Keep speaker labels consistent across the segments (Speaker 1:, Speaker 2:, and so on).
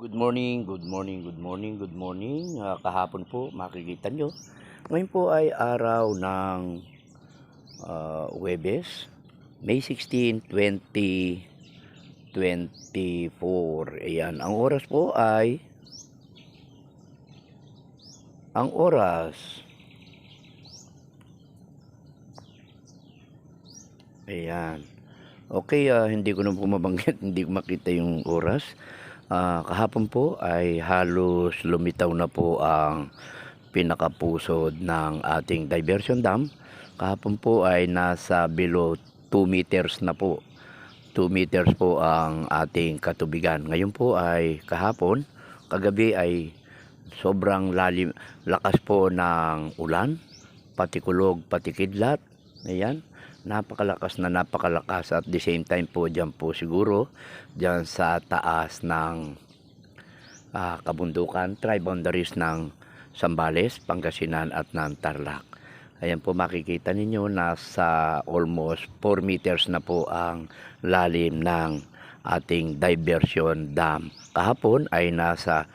Speaker 1: Good morning, good morning, good morning, good morning. Kahapon po, makikita nyo. Ngayon po ay araw ng Huwebes, May 16, 2024. Ayan, ang oras, ayan. Okay, hindi ko na po mabanggit, hindi ko makita yung oras. Kahapon po ay halos lumitaw na po ang pinakapusod ng ating diversion dam. Kahapon po ay nasa below 2 meters na po. 2 meters po ang ating katubigan. Ngayon po ay kagabi ay sobrang lakas po ng ulan, pati kulog, pati kidlat. Ayan, napakalakas at the same time po dyan po siguro dyan sa taas ng kabundukan, tri-boundaries ng Zambales, Pangasinan at ng Tarlac. Ayan po, makikita ninyo nasa almost 4 meters na po ang lalim ng ating diversion dam. Kahapon ay nasa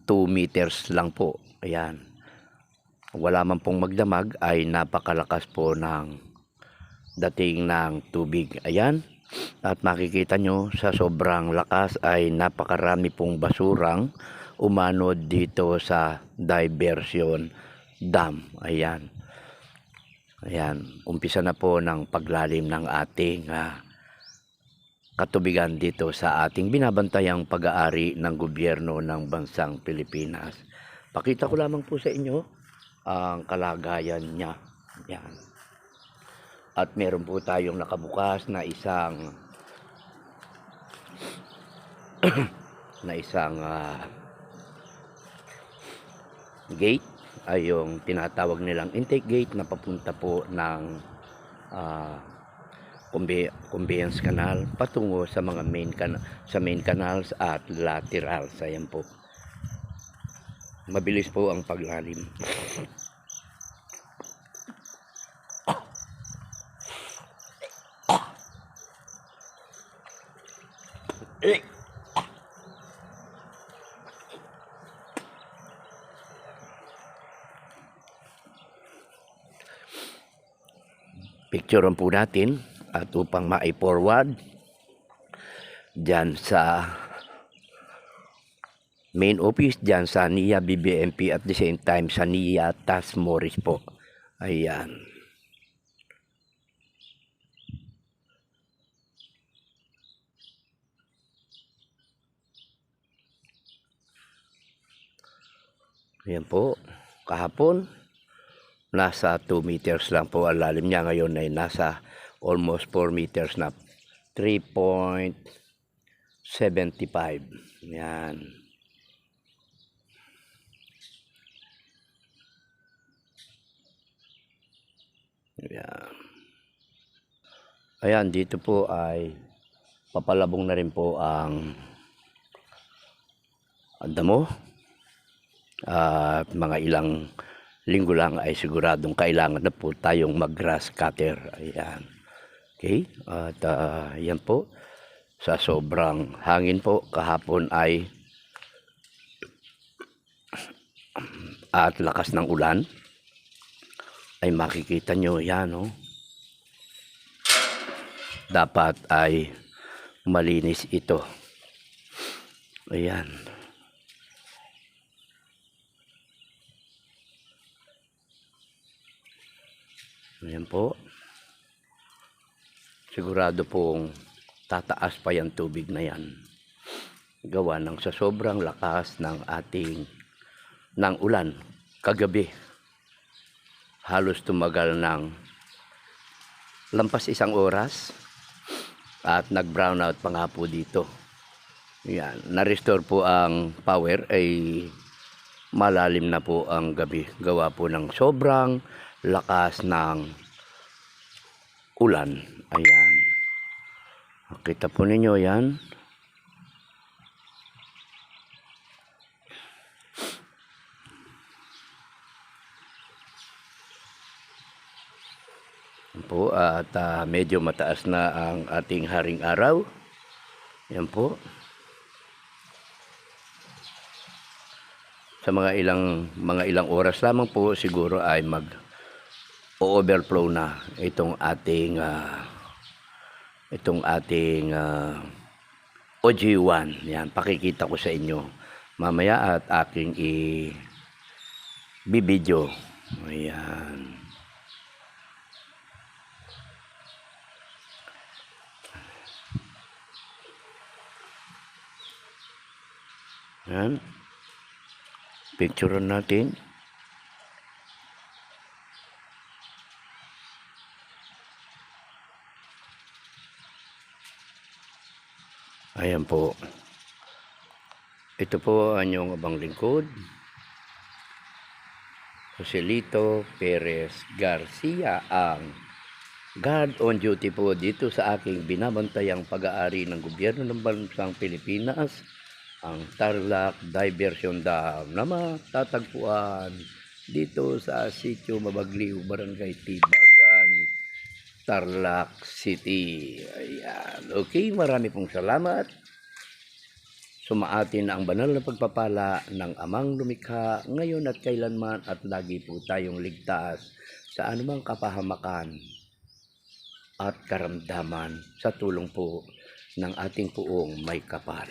Speaker 1: 2 meters lang po. Ayan, wala man pong magdamag, ay napakalakas po ng dating ng tubig. Ayan, at makikita nyo sa sobrang lakas ay napakarami pong basurang umanod dito sa diversion dam. Ayan, umpisa na po ng paglalim ng ating katubigan dito sa ating binabantayang pag-aari ng gobyerno ng bansang Pilipinas. Pakita ko lamang po sa inyo ang kalagayan niya. Yan. At meron po tayong nakabukas na isang gate, ay yung tinatawag nilang intake gate na papunta po ng conveyance canal patungo sa mga main canals at laterals. Ayan po, mabilis po ang paglalim. Picturean po natin at upang ma-forward dyan sa main office, dyan sa NIA BBMP at the same time sa NIA Task Morris po. Ayan. Ayan po, kahapon nasa 2 meters lang po ang lalim niya. Ngayon ay nasa almost 4 meters na, 3.75. Yan. Yan. Ayan, dito po ay papalabong na rin po ang damo. At mga ilang linggo lang ay siguradong kailangan na po tayong mag-grass cutter. Ayan. Okay, at yan po, sa sobrang hangin po kahapon ay at lakas ng ulan ay makikita nyo yan, oh. Dapat ay malinis ito. Ayan. Ayan po, sigurado pong tataas pa yung tubig na yan, gawa ng sa sobrang lakas ng ulan kagabi. Halos tumagal ng lampas 1 oras at nag-brown out pa nga po dito. Yan, na-restore po ang power, ay malalim na po ang gabi, gawa po ng sobrang lakas ng ulan. Ayan, kita po ninyo yan. Po, at medyo mataas na ang ating haring araw. Yan po. sa mga ilang oras lamang po siguro ay overflow na itong ating OG1. Yan, pakikita ko sa inyo mamaya at aking i-video. Ayan. Yan. Picturean natin. Ayan po. Ito po ang inyong abang lingkod, Joselito Perez Garcia, ang guard on duty po dito sa aking binabantayang pag-aari ng gobyerno ng bansang Pilipinas, ang Tarlac Diversion Dam na matatagpuan dito sa Sitio Mabagliw, Barangay Tibagan, Tarlac City. Ayan. Okay, marami pong salamat. Sumaatin ang banal na pagpapala ng Amang Lumikha ngayon at kailanman, at lagi po tayong ligtas sa anumang kapahamakan at karamdaman sa tulong po ng ating Poong May Kapal.